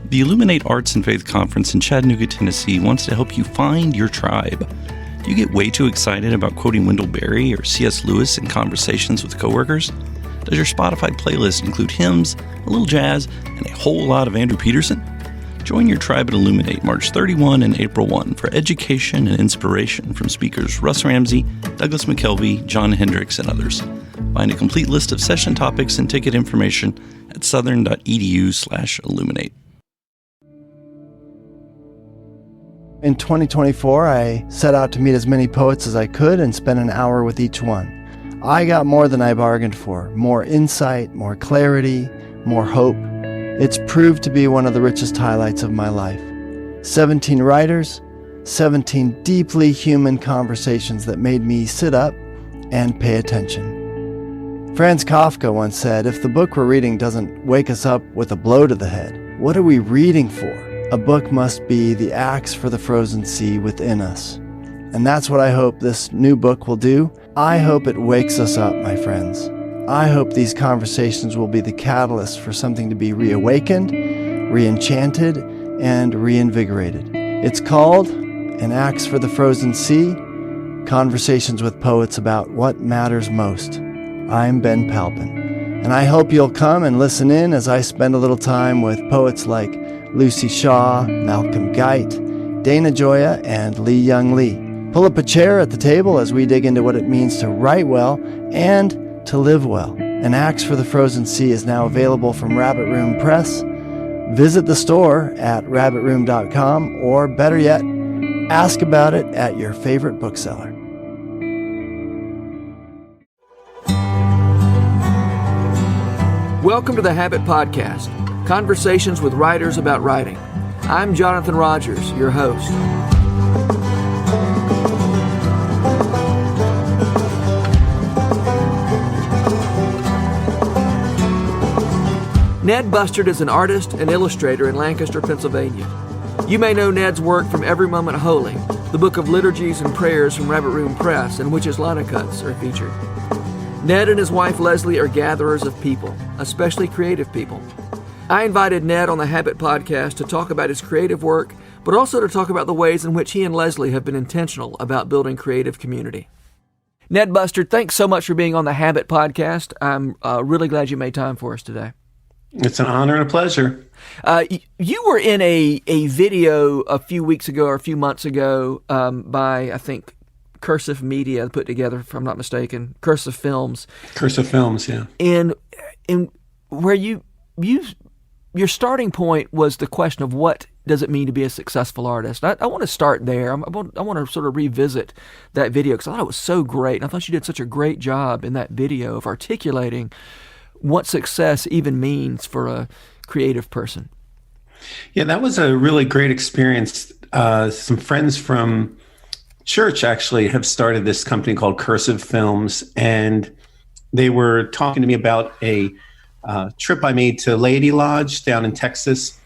The Illuminate Arts and Faith Conference in Chattanooga, Tennessee wants to help you find your tribe. Do you get way too excited about quoting Wendell Berry or C.S. Lewis in conversations with coworkers? Does your Spotify playlist include hymns, a little jazz, and a whole lot of Andrew Peterson? Join your tribe at Illuminate March 31 and April 1 for education and inspiration from speakers Russ Ramsey, Douglas McKelvey, John Hendricks, and others. Find a complete list of session topics and ticket information at southern.edu/illuminate. In 2024, I set out to meet as many poets as I could and spend an hour with each one. I got more than I bargained for, more insight, more clarity, more hope. It's proved to be one of the richest highlights of my life. 17 writers, 17 deeply human conversations that made me sit up and pay attention. Franz Kafka once said, if the book we're reading doesn't wake us up with a blow to the head, what are we reading for? A book must be the axe for the frozen sea within us. And that's what I hope this new book will do. I hope it wakes us up, my friends. I hope these conversations will be the catalyst for something to be reawakened, re-enchanted, and reinvigorated. It's called An Axe for the Frozen Sea, Conversations with Poets About What Matters Most. I'm Ben Palpin, and I hope you'll come and listen in as I spend a little time with poets like Lucy Shaw, Malcolm Guite, Dana Gioia, and Lee Young Lee. Pull up a chair at the table as we dig into what it means to write well and to live well. An Axe for the Frozen Sea is now available from Rabbit Room Press. Visit the store at rabbitroom.com, or better yet, ask about it at your favorite bookseller. Welcome to the Habit Podcast, conversations with writers about writing. I'm Jonathan Rogers, your host. Ned Bustard is an artist and illustrator in Lancaster, Pennsylvania. You may know Ned's work from Every Moment Holy, the book of liturgies and prayers from Rabbit Room Press, in which his lino cuts are featured. Ned and his wife Leslie are gatherers of people, especially creative people. I invited Ned on the Habit Podcast to talk about his creative work, but also to talk about the ways in which he and Leslie have been intentional about building creative community. Ned Bustard, thanks so much for being on the Habit Podcast. I'm really glad you made time for us today. It's an honor and a pleasure. You were in a video a few weeks ago or a few months ago by, I think, Cursive Media put together, if I'm not mistaken, Cursive Films. Cursive Films, yeah. And where your starting point was the question of what does it mean to be a successful artist. I want to start there. I want to sort of revisit that video because I thought it was so great. And I thought you did such a great job in that video of articulating what success even means for a creative person. Yeah, that was a really great experience. Some friends from church actually have started this company called Cursive Films, and they were talking to me about a trip I made to Laity Lodge down in Texas,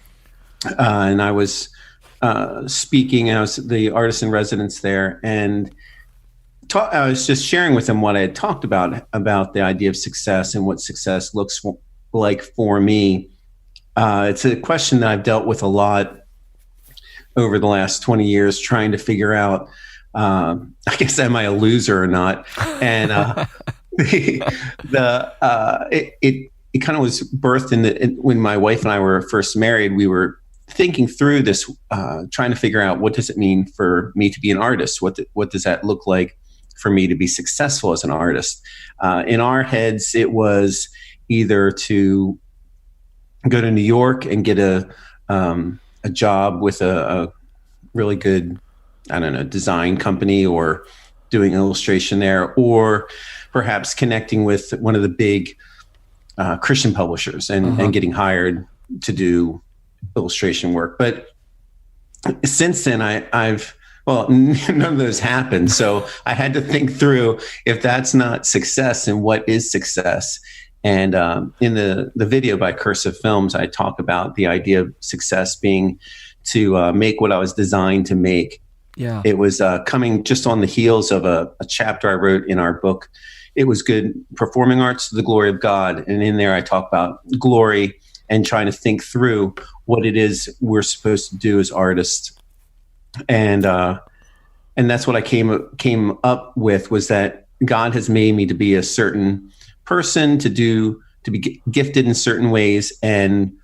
and I was speaking. I was the artist in residence there, and I was just sharing with them what I had talked about the idea of success and what success looks like for me. It's a question that I've dealt with a lot over the last 20 years, trying to figure out, I guess, am I a loser or not? And it kind of was birthed when my wife and I were first married. We were thinking through this, trying to figure out what does it mean for me to be an artist? What does that look like for me to be successful as an artist? In our heads, it was either to go to New York and get a job with a really good, design company, or doing illustration there, or perhaps connecting with one of the big Christian publishers and getting hired to do illustration work. But since then, none of those happened. So I had to think through, if that's not success, and what is success? And in the video by Cursive Films, I talk about the idea of success being to make what I was designed to make. Yeah, it was coming just on the heels of a chapter I wrote in our book. It was good performing arts to the glory of God, and in there I talk about glory and trying to think through what it is we're supposed to do as artists. And that's what I came up with, was that God has made me to be a certain person, to be gifted in certain ways, and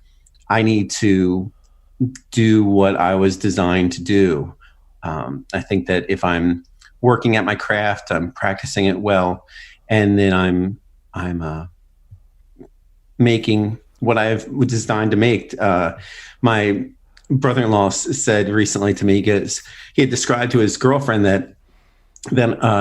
I need to do what I was designed to do. I think that if I'm working at my craft, I'm practicing it well, and then I'm making what I've designed to make. My brother-in-law said recently to me, he had described to his girlfriend that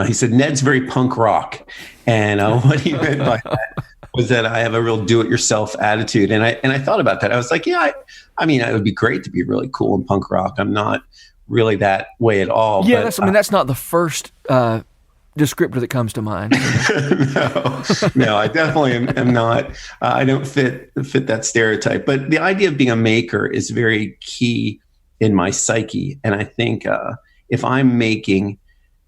he said, Ned's very punk rock. And what he meant by that was that I have a real do-it-yourself attitude. And I thought about that. I was like, yeah, I mean, it would be great to be really cool in punk rock. I'm not really that way at all. Yeah, but, that's not the first descriptor that comes to mind. No, I definitely am not. I don't fit that stereotype. But the idea of being a maker is very key in my psyche. And I think if I'm making,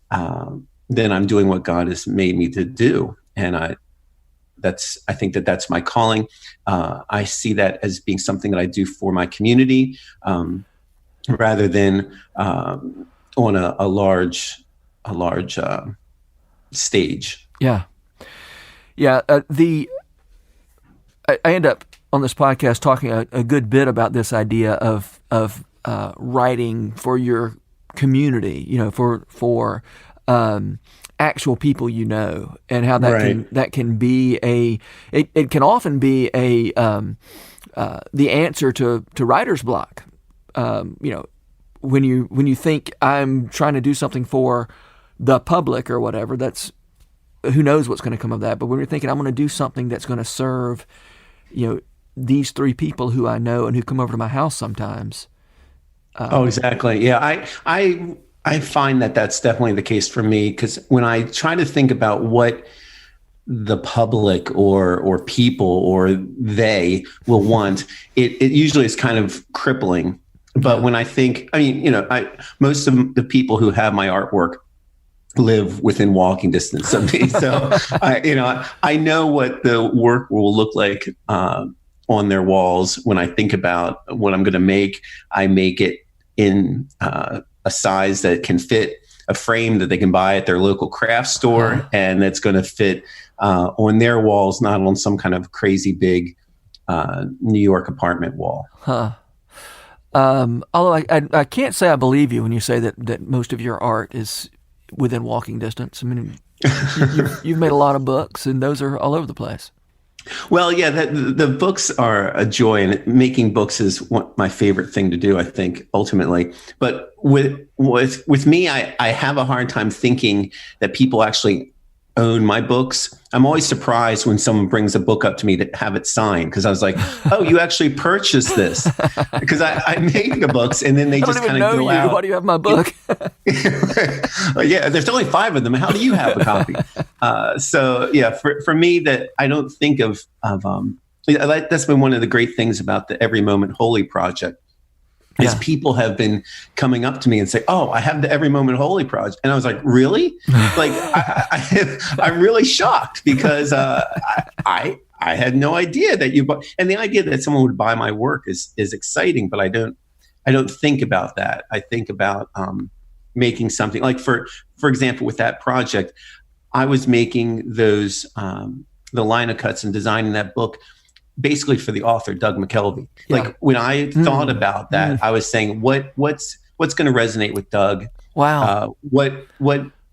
then I'm doing what God has made me to do. And I think that's my calling. I see that as being something that I do for my community, rather than on a large stage. Yeah. I end up on this podcast talking a good bit about this idea of writing for your community, for actual people, and how that can be it can often be the answer to writer's block. When you think I'm trying to do something for the public or whatever, that's, who knows what's going to come of that. But when you're thinking I'm going to do something that's going to serve, these three people who I know and who come over to my house sometimes. Exactly. Yeah. I find that that's definitely the case for me, because when I try to think about what the public or people or they will want, it usually is kind of crippling. But when I think, most of the people who have my artwork live within walking distance of me. So I know what the work will look like on their walls. When I think about what I'm going to make, I make it in a size that can fit a frame that they can buy at their local craft store, and that's going to fit on their walls, not on some kind of crazy big New York apartment wall. Although I can't say I believe you when you say that most of your art is within walking distance. I mean, you've made a lot of books, and those are all over the place. Well, yeah, the books are a joy, and making books is my favorite thing to do, I think, ultimately. But with me, I have a hard time thinking that people actually own my books. I'm always surprised when someone brings a book up to me to have it signed, because I was like, oh, you actually purchased this? Because I make the books, and then they just kind of go out. Why do you have my book? Yeah, there's only 5 of them. How do you have a copy? So yeah, for me, that I don't think of that's been one of the great things about the Every Moment Holy project. Is people have been coming up to me and say, "Oh, I have the Every Moment Holy project," and I was like, "Really?" Like, I'm really shocked, because I had no idea that you bought. And the idea that someone would buy my work is exciting, but I don't think about that. I think about making something like, for example, with that project, I was making those the lino cuts and designing that book basically for the author, Doug McKelvey. Yeah. Like, when I thought about that, I was saying, what's going to resonate with Doug? Wow. What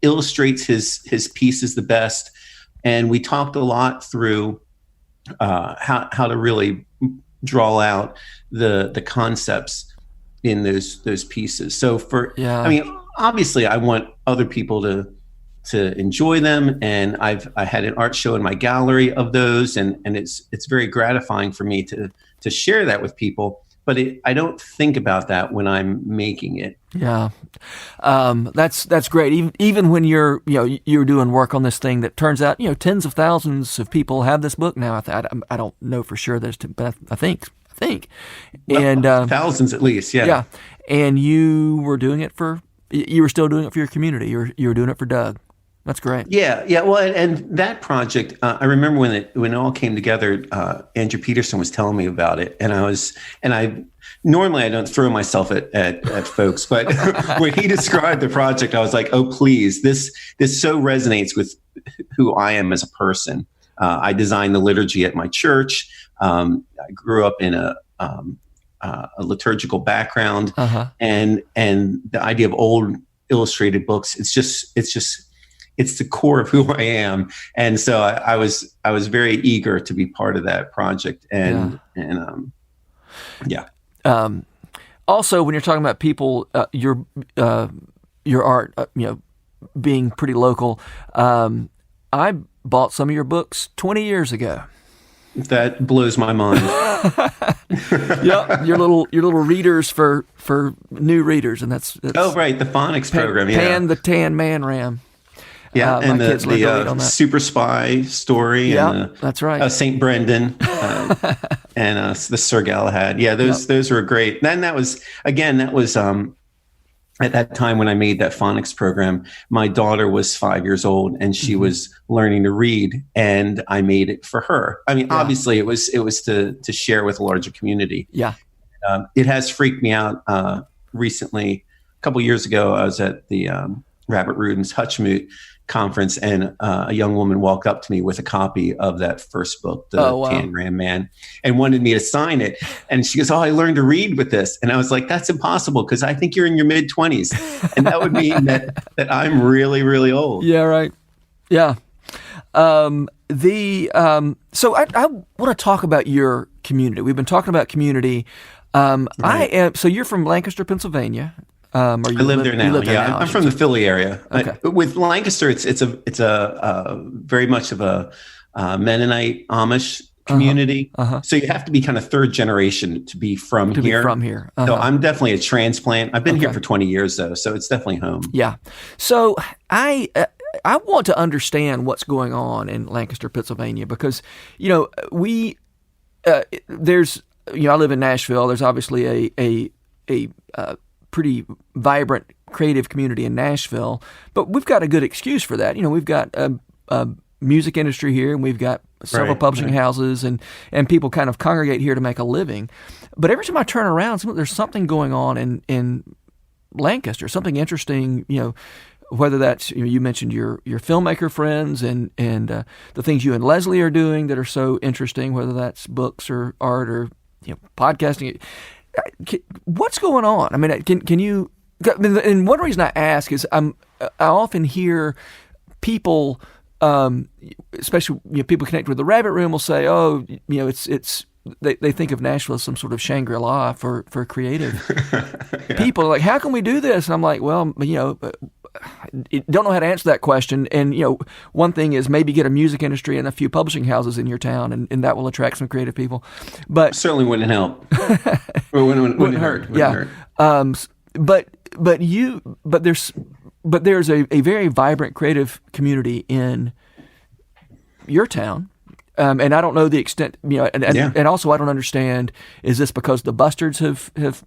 illustrates his pieces the best? And we talked a lot through how to really draw out the concepts in those pieces. So obviously I want other people to enjoy them, and I had an art show in my gallery of those, and it's very gratifying for me to share that with people. But I don't think about that when I'm making it. Yeah, that's great. Even when you're doing work on this thing that turns out tens of thousands of people have this book now. I don't know for sure but I think. Well, and thousands at least. Yeah. Yeah, and you were still doing it for your community. You were doing it for Doug. That's great. Yeah. Well, and that project, I remember when it all came together. Andrew Peterson was telling me about it, and I normally I don't throw myself at folks, but when he described the project, I was like, oh, please, this so resonates with who I am as a person. I designed the liturgy at my church. I grew up in a liturgical background, and the idea of old illustrated books, it's the core of who I am. And so I was very eager to be part of that project. Also, when you're talking about people, your art, being pretty local, I bought some of your books 20 years ago. That blows my mind. Yep, your little readers for new readers, and that's oh right, the phonics program. Pan the Tan Man Ram. Yeah, and the Super Spy story. Yeah, and that's right. Saint Brendan and the Sir Galahad. Yeah, those were great. Then that was at that time when I made that phonics program, my daughter was 5 years old and she was learning to read, and I made it for her. I mean, obviously it was to share with a larger community. Yeah. It has freaked me out. Recently, a couple years ago, I was at the Rabbit Rudin's Hutchmoot conference, and a young woman walked up to me with a copy of that first book, The Tan Ram Man, and wanted me to sign it. And she goes, "Oh, I learned to read with this." And I was like, "That's impossible, because I think you're in your mid-20s. And that would mean that I'm really, really old." Yeah, right. Yeah. So I want to talk about your community. We've been talking about community. Right. So you're from Lancaster, Pennsylvania. I live there now. Yeah, I'm from the Philly area. Okay. With Lancaster, it's a very much of a Mennonite Amish community. So you have to be kind of third generation to be from here. So I'm definitely a transplant. I've been here for 20 years though, so it's definitely home. Yeah. So I want to understand what's going on in Lancaster, Pennsylvania, because there's I live in Nashville. There's obviously a pretty vibrant, creative community in Nashville, but we've got a good excuse for that. We've got a music industry here, and we've got several publishing houses, and people kind of congregate here to make a living. But every time I turn around, there's something going on in Lancaster, something interesting. Whether that's you mentioned your filmmaker friends and the things you and Leslie are doing that are so interesting, whether that's books or art or podcasting. What's going on? I mean, can you? And one reason I ask is I often hear people, especially people connected with the Rabbit Room, will say, "Oh, it's." They think of Nashville as some sort of Shangri-La for creative people. Like, how can we do this? And I'm like, well, don't know how to answer that question. And one thing is maybe get a music industry and a few publishing houses in your town, and that will attract some creative people. But certainly wouldn't help. Or wouldn't hurt. But there's a very vibrant creative community in your town. And I don't know the extent, and also I don't understand, is this because the Bustards have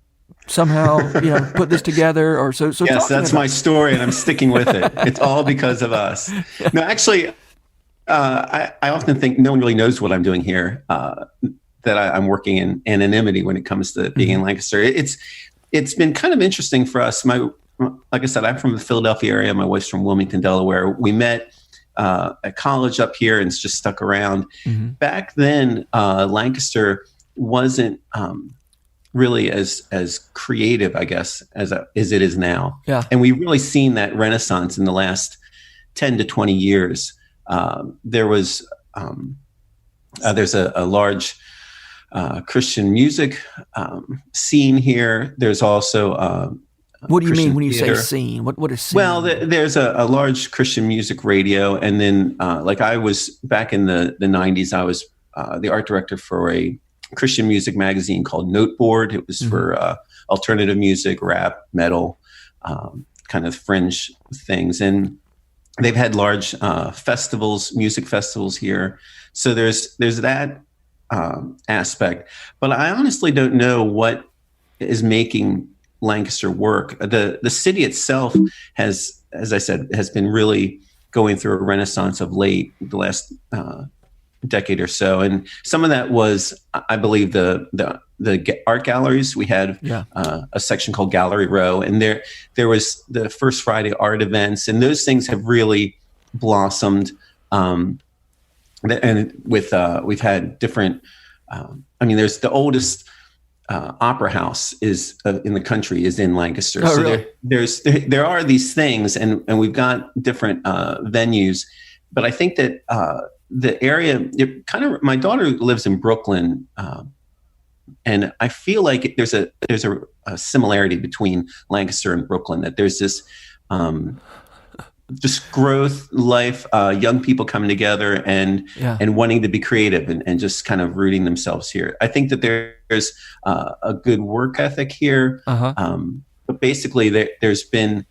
somehow, put this together, or so? Yes, that's my story, and I'm sticking with it. It's all because of us. No, actually, I often think no one really knows what I'm doing here, that I'm working in anonymity when it comes to being in Lancaster. It's been kind of interesting for us. Like I said, I'm from the Philadelphia area. My wife's from Wilmington, Delaware. We met at college up here and just stuck around. Back then, Lancaster wasn't really as creative, I guess, as it is now. Yeah. And we've really seen that renaissance in the last 10 to 20 years. There's a large Christian music scene here. There's also what do you Christian mean when you theater. say scene? What is scene? Well, there's a large Christian music radio, and then like I was back in the 90s, I was the art director for a Christian music magazine called Noteboard. It was for alternative music, rap, metal, kind of fringe things, and they've had large festivals, music festivals here. So there's that aspect, but I honestly don't know what is making Lancaster work. The city itself has, as I said, has been really going through a renaissance of late, the last decade or so. And some of that was, I believe, the art galleries. We had a section called Gallery Row, and there was the First Friday art events, and those things have really blossomed. And we've had different. There's the oldest opera house is in the country is in Lancaster. Oh, so really? there are these things, and we've got different venues. But I think that the area, my daughter lives in Brooklyn, and I feel like there's a similarity between Lancaster and Brooklyn, that there's this just growth, life, young people coming together and wanting to be creative and just kind of rooting themselves here. I think that there's a good work ethic here, but basically there's been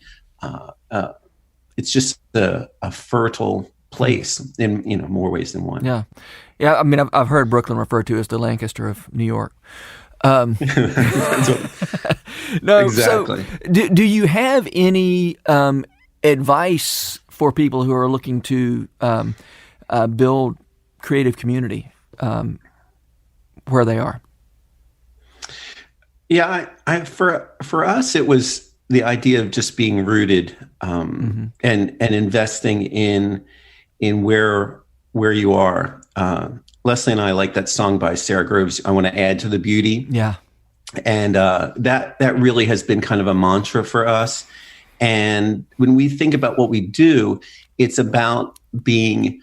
it's just a fertile place in more ways than one. Yeah. I mean, I've heard Brooklyn referred to as the Lancaster of New York. No, exactly. So do you have any advice for people who are looking to build creative community where they are? Yeah, for us, it was the idea of just being rooted and investing in where you are. Leslie and I like that song by Sarah Groves, I Want to Add to the Beauty. Yeah. And that really has been kind of a mantra for us. And when we think about what we do, it's about being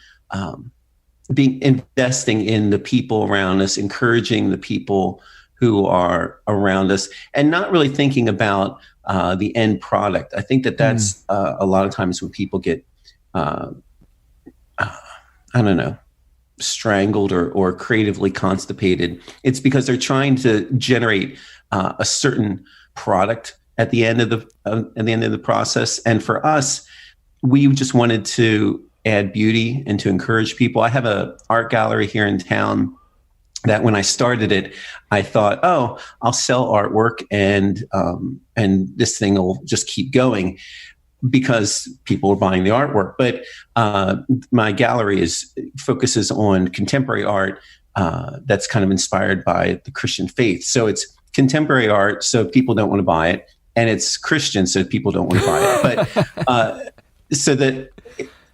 investing in the people around us, encouraging the people who are around us, and not really thinking about the end product. I think that's a lot of times when people get, strangled or creatively constipated. It's because they're trying to generate a certain product at the end of the process. And for us, we just wanted to add beauty and to encourage people. I have an art gallery here in town that when I started it, I thought, I'll sell artwork and this thing will just keep going because people are buying the artwork. But my gallery focuses on contemporary art that's kind of inspired by the Christian faith. So it's contemporary art, so people don't want to buy it, and it's Christian, so people don't want to buy it. But so that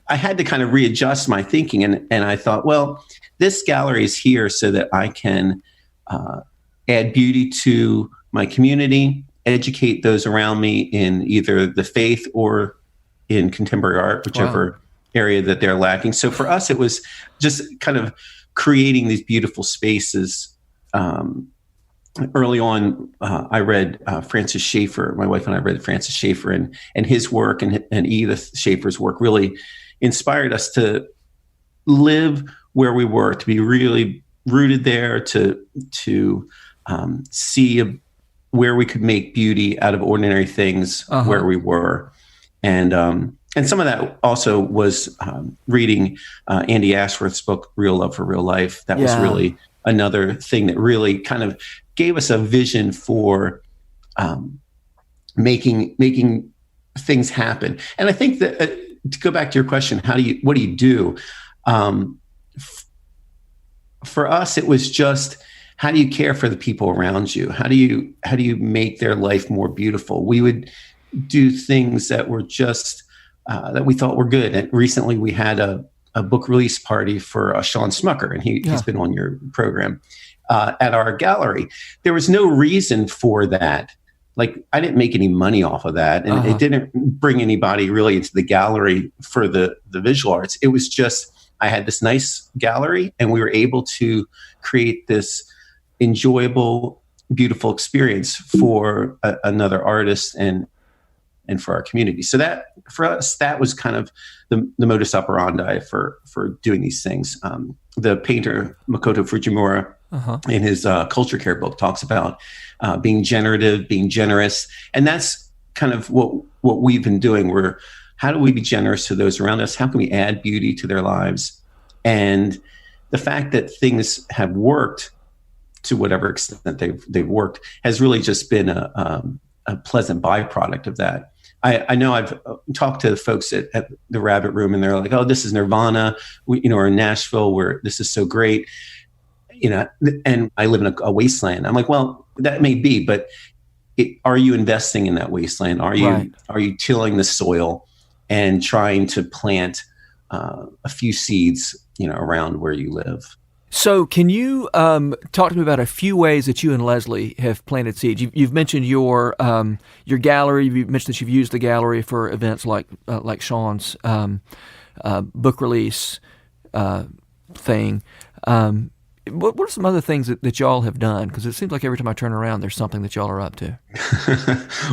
I had to kind of readjust my thinking, and I thought, well, this gallery is here so that I can add beauty to my community, educate those around me in either the faith or in contemporary art, whichever area that they're lacking. So for us, it was just kind of creating these beautiful spaces. Early on, I read Francis Schaeffer. My wife and I read Francis Schaeffer, and his work and Edith Schaeffer's work really inspired us to live where we were, to be really rooted there, to see where we could make beauty out of ordinary things where we were. And some of that also was reading Andy Ashworth's book, Real Love for Real Life. That was really another thing that really kind of gave us a vision for making things happen. And I think that to go back to your question, what do you do? For us, it was just, how do you care for the people around you? How do you make their life more beautiful? We would do things that were just that we thought were good. And recently, we had a book release party for Sean Smucker, and he's been on your program at our gallery. There was no reason for that. Like, I didn't make any money off of that, and it didn't bring anybody really into the gallery for the visual arts. It was just, I had this nice gallery, and we were able to create this enjoyable, beautiful experience for another artist and for our community. So that, for us, that was kind of the modus operandi for doing these things. The painter Makoto Fujimura in his Culture Care book talks about being generative, being generous. And that's kind of what we've been doing. How do we be generous to those around us? How can we add beauty to their lives? And the fact that things have worked to whatever extent they've worked has really just been a pleasant byproduct of that. I know I've talked to the folks at the Rabbit Room, and they're like, "Oh, this is Nirvana." We're in Nashville, where this is so great, and I live in a wasteland. I'm like, well, that may be, but are you investing in that wasteland? Are you tilling the soil and trying to plant a few seeds, around where you live? So can you talk to me about a few ways that you and Leslie have planted seeds? You've mentioned your gallery. You've mentioned that you've used the gallery for events like Sean's book release thing. What are some other things that y'all have done? Because it seems like every time I turn around, there's something that y'all are up to.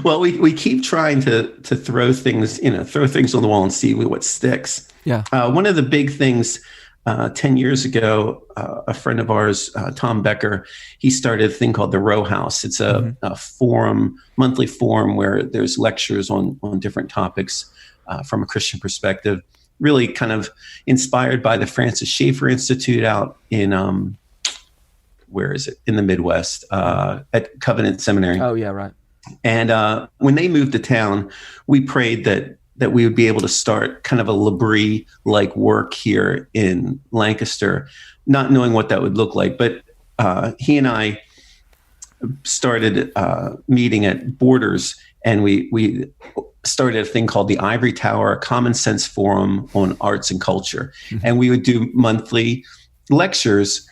Well, we keep trying to throw things on the wall and see what sticks. Yeah. One of the big things 10 years ago, a friend of ours, Tom Becker, he started a thing called the Row House. It's a forum, monthly forum where there's lectures on different topics from a Christian perspective, really kind of inspired by the Francis Schaeffer Institute out in, where is it? In the Midwest, at Covenant Seminary. Oh, yeah, right. And when they moved to town, we prayed that we would be able to start kind of a L'Abri-like work here in Lancaster, not knowing what that would look like. But he and I started meeting at Borders, and we started a thing called the Ivory Tower, a Common Sense Forum on Arts and Culture. Mm-hmm. And we would do monthly lectures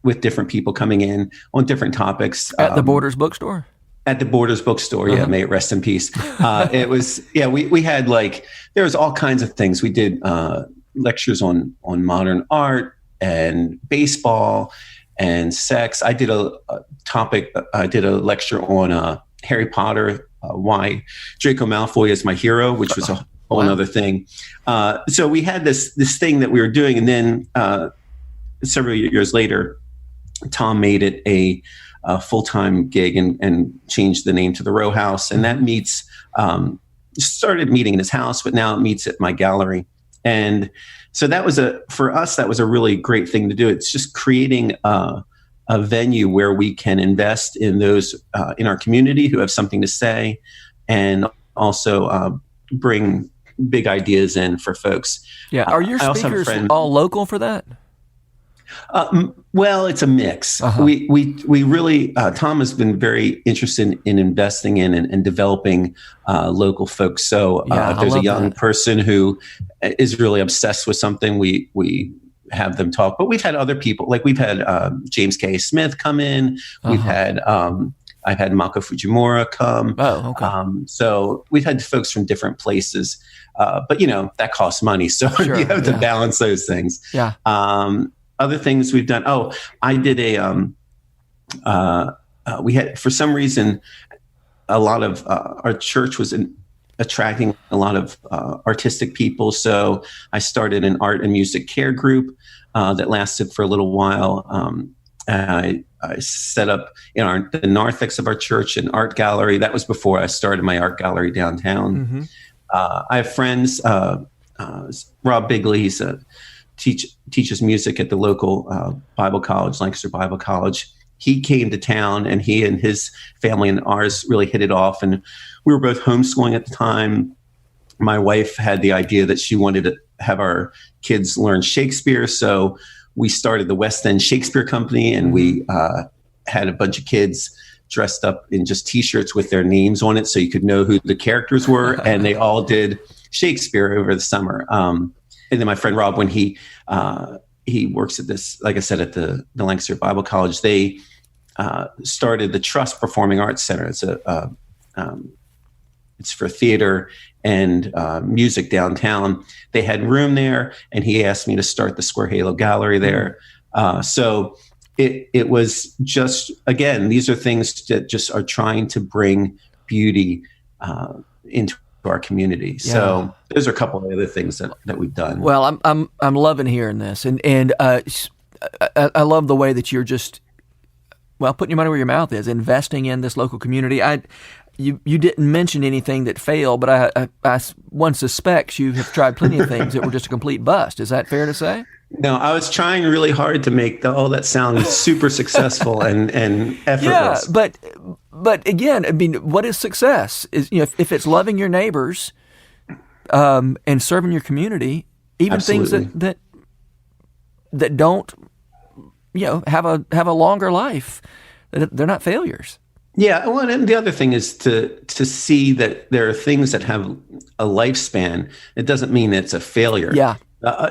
with different people coming in on different topics. At the Borders bookstore? At the Borders bookstore, yeah, may it rest in peace. It was, we had there was all kinds of things. We did lectures on modern art and baseball and sex. I did a lecture on Harry Potter, why Draco Malfoy is my hero, which was a whole other thing. So we had this thing that we were doing, and then several years later, Tom made it a full-time gig and changed the name to the Row House. And that meets, started meeting in his house, but now it meets at my gallery. And so for us, that was a really great thing to do. It's just creating a venue where we can invest in those in our community who have something to say, and also bring big ideas in for folks. Yeah. Are your speakers all local for that? Well, it's a mix. Uh-huh. We really, Tom has been very interested in investing in and developing local folks. So if there's a young person who is really obsessed with something, we have them talk. But we've had other people, we've had James K. Smith come in. Uh-huh. We've had, I've had Mako Fujimura come. Oh, okay. So we've had folks from different places. But, that costs money. So sure, you have to balance those things. Yeah. Other things we've done. I did we had, for some reason, a lot of our church was attracting a lot of artistic people. So I started an art and music care group that lasted for a little while. I set up in the narthex of our church an art gallery. That was before I started my art gallery downtown. Mm-hmm. I have friends, Rob Bigley, he's teaches music at the local Bible college, Lancaster Bible College. He came to town, and he and his family and ours really hit it off. And we were both homeschooling at the time. My wife had the idea that she wanted to have our kids learn Shakespeare. So we started the West End Shakespeare Company, and we had a bunch of kids dressed up in just T-shirts with their names on it so you could know who the characters were. And they all did Shakespeare over the summer. And then my friend Rob, when he works at this, like I said, at the Lancaster Bible College, they started the Trust Performing Arts Center. It's for theater and music downtown. They had room there, and he asked me to start the Square Halo Gallery there. So it was just, again, these are things that just are trying to bring beauty into our community. Yeah. So those are a couple of other things that we've done. Well, I'm loving hearing this, and I love the way that you're just putting your money where your mouth is, investing in this local community. You didn't mention anything that failed, but one suspects you have tried plenty of things that were just a complete bust. Is that fair to say? No, I was trying really hard to make all that sound super successful and effortless. Yeah, But again, I mean, what is success? Is, you know, if it's loving your neighbors, and serving your community, even Absolutely. things that don't, you know, have a longer life, they're not failures. Yeah, well, and the other thing is to see that there are things that have a lifespan. It doesn't mean it's a failure. Yeah.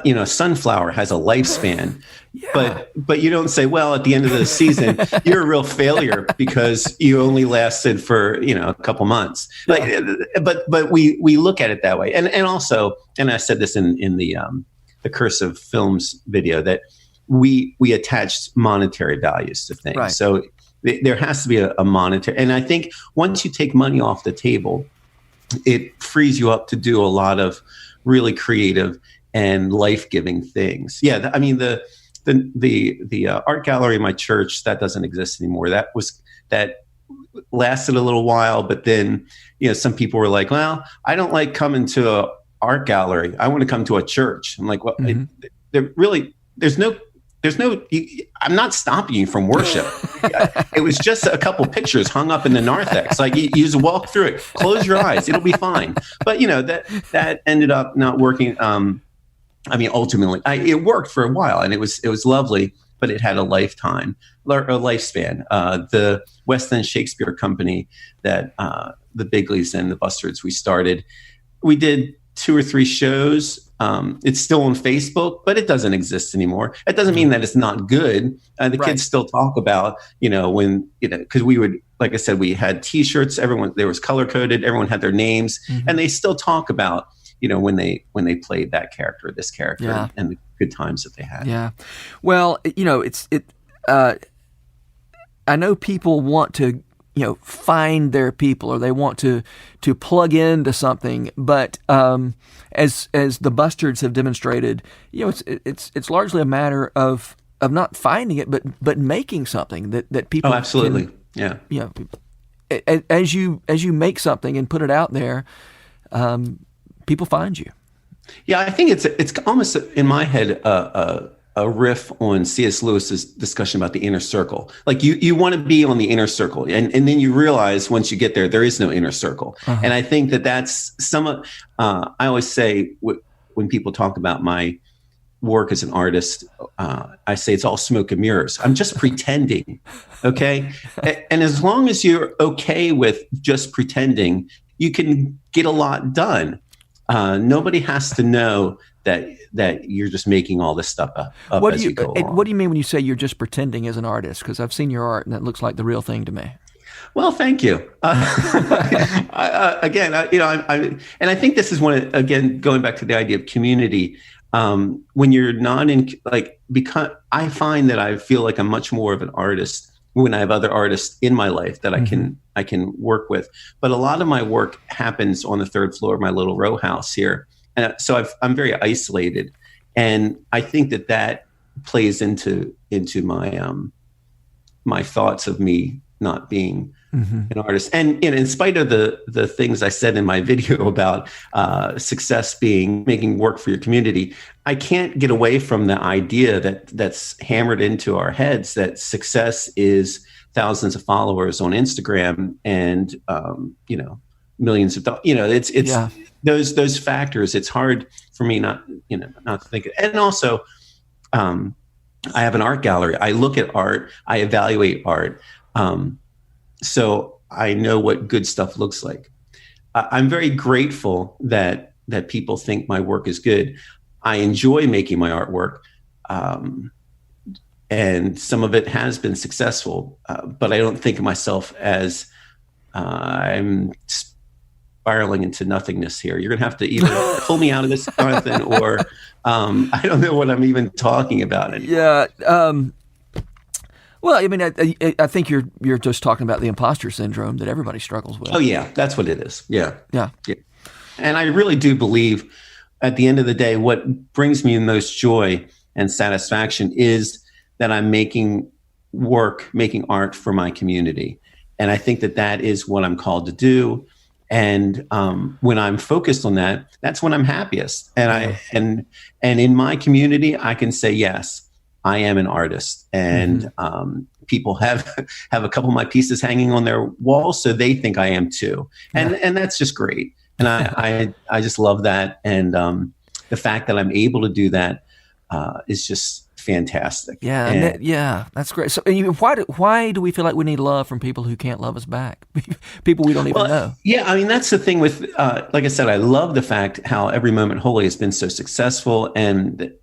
You know, sunflower has a lifespan, Yeah. but you don't say, well, at the end of the season, you're a real failure because you only lasted for, you know, a couple months. Like, but we look at it that way, and also, and I said this in the Cursive Films video, that we attach monetary values to things. Right. So there has to be a monetary, and I think once you take money off the table, it frees you up to do a lot of really creative and life-giving things. Yeah, I mean the art gallery in my church, that doesn't exist anymore. That lasted a little while, but then, you know, some people were like, "Well, I don't like coming to an art gallery. I want to come to a church." I'm like, "Well, there's no. I'm not stopping you from worship. It was just a couple pictures hung up in the narthex. Like you just walk through it, close your eyes, it'll be fine." But you know that ended up not working. I mean, ultimately, it worked for a while, and it was lovely, but it had a lifespan. The West End Shakespeare Company that the Bigleys and the Bustards we did 2 or 3 shows. It's still on Facebook, but it doesn't exist anymore. It doesn't mean that it's not good. The kids still talk about, you know, when, you know, because we would, like I said, we had T-shirts. There was color coded. Everyone had their names, and they still talk about, you know, when they played that character, this character, and the good times that they had. Yeah. Well, you know, I know people want to, you know, find their people, or they want to plug into something, but as the Bustards have demonstrated, you know, it's largely a matter of not finding it, but making something that people. Oh, absolutely. Yeah. You know, as you make something and put it out there, people find you. Yeah, I think it's almost in my head a riff on C.S. Lewis's discussion about the inner circle. Like you want to be on the inner circle, and then you realize once you get there is no inner circle. And I think that's I always say when people talk about my work as an artist, I say it's all smoke and mirrors. I'm just pretending, okay? And as long as you're okay with just pretending, you can get a lot done. Nobody has to know that you're just making all this stuff up as you go along. What do you mean when you say you're just pretending as an artist? Because I've seen your art and it looks like the real thing to me. Well, thank you. Again, and I think this is again, going back to the idea of community. When you're not because I find that I feel like I'm much more of an artist when I have other artists in my life that I can work with. But a lot of my work happens on the 3rd floor of my little row house here. And so I'm very isolated, and I think that plays into my my thoughts of me not being an artist. And in spite of the things I said in my video about success being making work for your community, I can't get away from the idea that's hammered into our heads that success is thousands of followers on Instagram and you know, millions of dollars. You know, it's those factors. It's hard for me not to think. And also, I have an art gallery. I look at art. I evaluate art. So I know what good stuff looks like. I'm very grateful that people think my work is good. I enjoy making my artwork. And some of it has been successful, but I don't think of myself as I'm spiraling into nothingness here. You're going to have to either pull me out of this, Jonathan, or I don't know what I'm even talking about anymore. Yeah. Well, I mean, I think you're just talking about the imposter syndrome that everybody struggles with. Oh, yeah. That's what it is. Yeah. Yeah. And I really do believe at the end of the day, what brings me the most joy and satisfaction is that I'm making art for my community. And I think that is what I'm called to do. And when I'm focused on that, that's when I'm happiest. And and in my community, I can say, yes, I am an artist. And people have a couple of my pieces hanging on their wall, so they think I am too, and that's just great. And I just love that, and the fact that I'm able to do that is just fantastic. Yeah, that's great. So, why do we feel like we need love from people who can't love us back? People we don't even know. Yeah, I mean, that's the thing with, like I said, I love the fact how Every Moment Holy has been so successful, and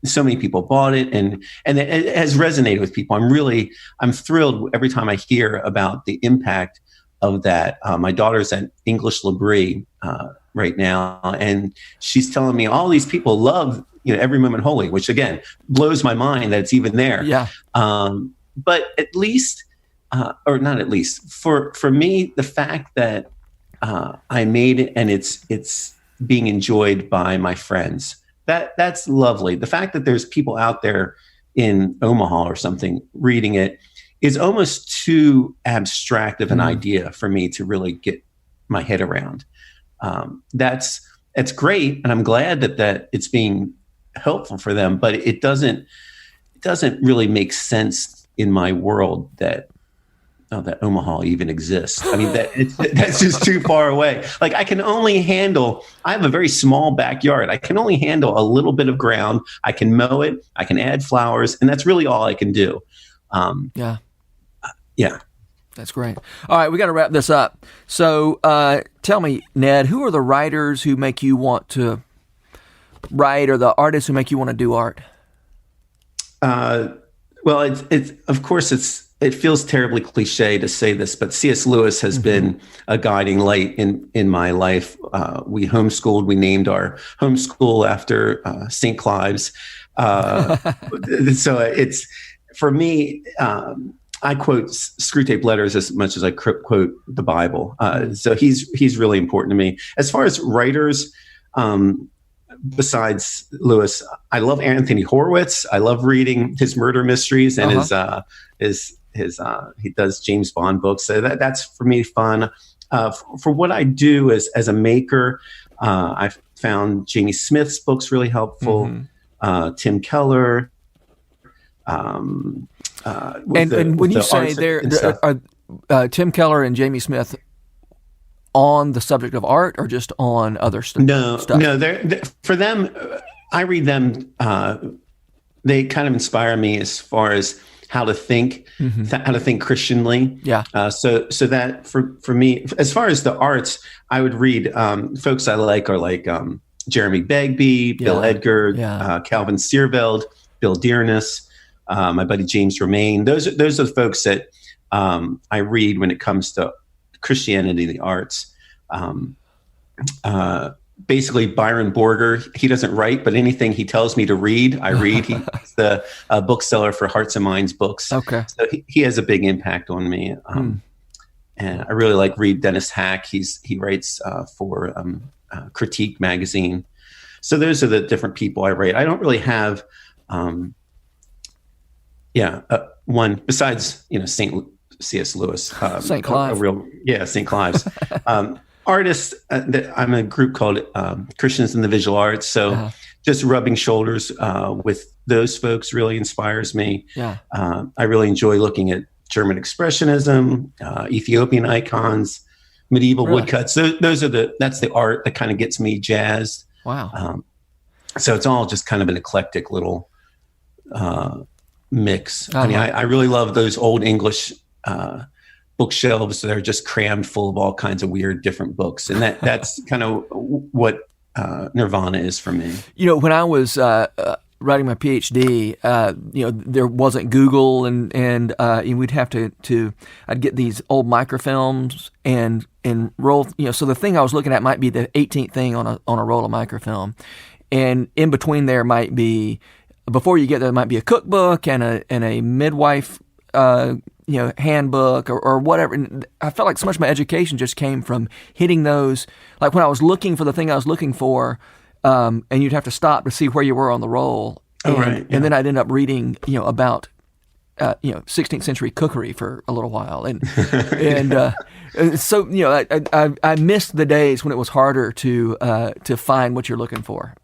so many people bought it, and it has resonated with people. I'm thrilled every time I hear about the impact of that. My daughter's at English Labrie right now, and she's telling me all these people love Every Moment Holy, which again blows my mind that it's even there. Yeah. But at least, or not at least, for me, the fact that I made it and it's being enjoyed by my friends, that's lovely. The fact that there's people out there in Omaha or something reading it is almost too abstract of an idea for me to really get my head around. That's great, and I'm glad that it's being helpful for them, but it doesn't really make sense in my world that Omaha even exists. I mean, that's just too far away. Like, I have a very small backyard. I can only handle a little bit of ground. I can mow it, I can add flowers, and that's really all I can do. Yeah. That's great. All right, we got to wrap this up. So tell me, Ned, who are the writers who make you want to write, or the artists who make you want to do art? Well, it's of course it feels terribly cliche to say this, but C.S. Lewis has been a guiding light in my life. We homeschooled. We named our homeschool after St. Clive's. So it's, for me, I quote Screwtape Letters as much as I quote the Bible. So he's really important to me. As far as writers, besides Lewis, I love Anthony Horowitz. I love reading his murder mysteries and his he does James Bond books. So that's for me fun. For what I do as a maker, I've found Jamie Smith's books really helpful. Tim Keller. And when you say are Tim Keller and Jamie Smith on the subject of art, or just on other stuff? No. For them, I read them. They kind of inspire me as far as how to think, how to think Christianly. Yeah. So that for me, as far as the arts, I would read folks I like are like Jeremy Begbie, Bill Edgar, Calvin Searveld, Bill Dearness, my buddy James Romaine. Those are the folks that I read when it comes to Christianity, the arts. Basically, Byron Borger, he doesn't write, but anything he tells me to read, I read. He's the bookseller for Hearts and Minds books. Okay. So he has a big impact on me. And I really read Dennis Hack. He writes for Critique magazine. So those are the different people I rate. I don't really have one besides C.S. Lewis, St. Clive. St. Clive's. Artists, I'm a group called Christians in the Visual Arts. So just rubbing shoulders with those folks really inspires me. Yeah. I really enjoy looking at German Expressionism, Ethiopian icons, medieval woodcuts. That's the art that kind of gets me jazzed. Wow. So it's all just kind of an eclectic little mix. I mean, I really love those old English bookshelves that are just crammed full of all kinds of weird different books. And that's kind of what Nirvana is for me. When I was writing my PhD, there wasn't Google and we'd have to I'd get these old microfilms and roll, so the thing I was looking at might be the 18th thing on a roll of microfilm. And in between there might be, before you get there, might be a cookbook and a midwife handbook or whatever. And I felt like so much of my education just came from hitting those, like when I was looking for the thing I was looking for, and you'd have to stop to see where you were on the roll. And then I'd end up reading, about 16th century cookery for a little while. And so, I missed the days when it was harder to find what you're looking for,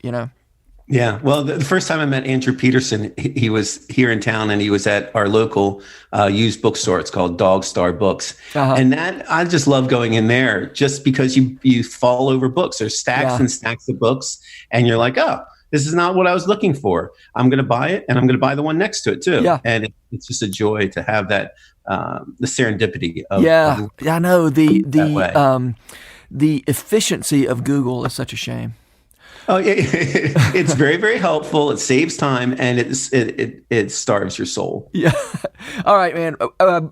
Yeah. Well, the first time I met Andrew Peterson, he was here in town and he was at our local used bookstore. It's called Dog Star Books. And that I just love going in there just because you fall over books. There's stacks and stacks of books and you're like, oh, this is not what I was looking for. I'm going to buy it and I'm going to buy the one next to it too. Yeah. And it's just a joy to have that, the serendipity of I know the efficiency of Google is such a shame. Oh, it's very, very helpful. It saves time and it starves your soul. Yeah. All right, man.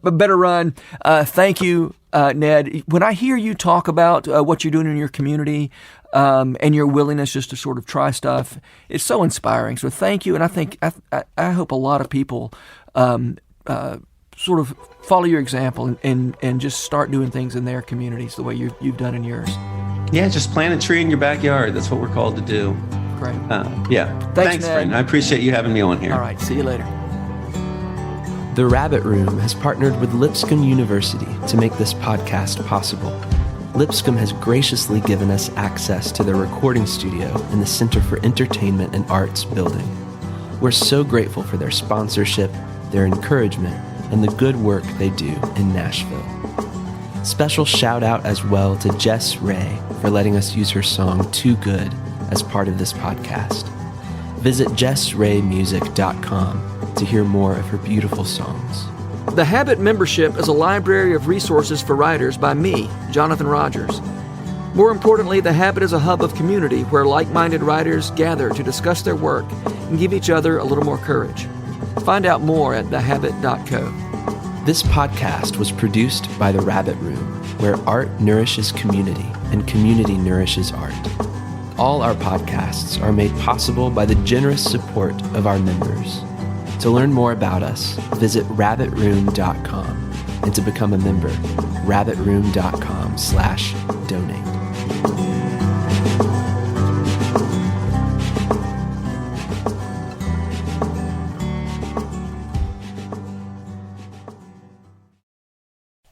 Better run. Thank you, Ned. When I hear you talk about what you're doing in your community and your willingness just to sort of try stuff, it's so inspiring. So thank you. And I think I hope a lot of people sort of follow your example and just start doing things in their communities the way you've done in yours. Yeah, just plant a tree in your backyard. That's what we're called to do. Great. Thanks, friend. I appreciate you having me on here. All right. See you later. The Rabbit Room has partnered with Lipscomb University to make this podcast possible. Lipscomb has graciously given us access to their recording studio in the Center for Entertainment and Arts building. We're so grateful for their sponsorship, their encouragement, and the good work they do in Nashville. Special shout out as well to Jess Ray for letting us use her song Too Good as part of this podcast. Visit jessraymusic.com to hear more of her beautiful songs. The Habit membership is a library of resources for writers by me, Jonathan Rogers. More importantly, The Habit is a hub of community where like-minded writers gather to discuss their work and give each other a little more courage. Find out more at thehabit.co. This podcast was produced by The Rabbit Room, where art nourishes community and community nourishes art. All our podcasts are made possible by the generous support of our members. To learn more about us, visit rabbitroom.com, and to become a member, rabbitroom.com/donate.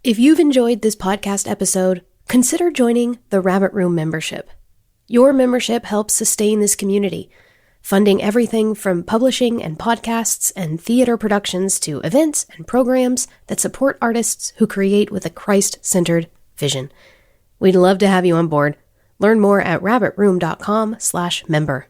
If you've enjoyed this podcast episode, consider joining the Rabbit Room membership. Your membership helps sustain this community, funding everything from publishing and podcasts and theater productions to events and programs that support artists who create with a Christ-centered vision. We'd love to have you on board. Learn more at rabbitroom.com/member.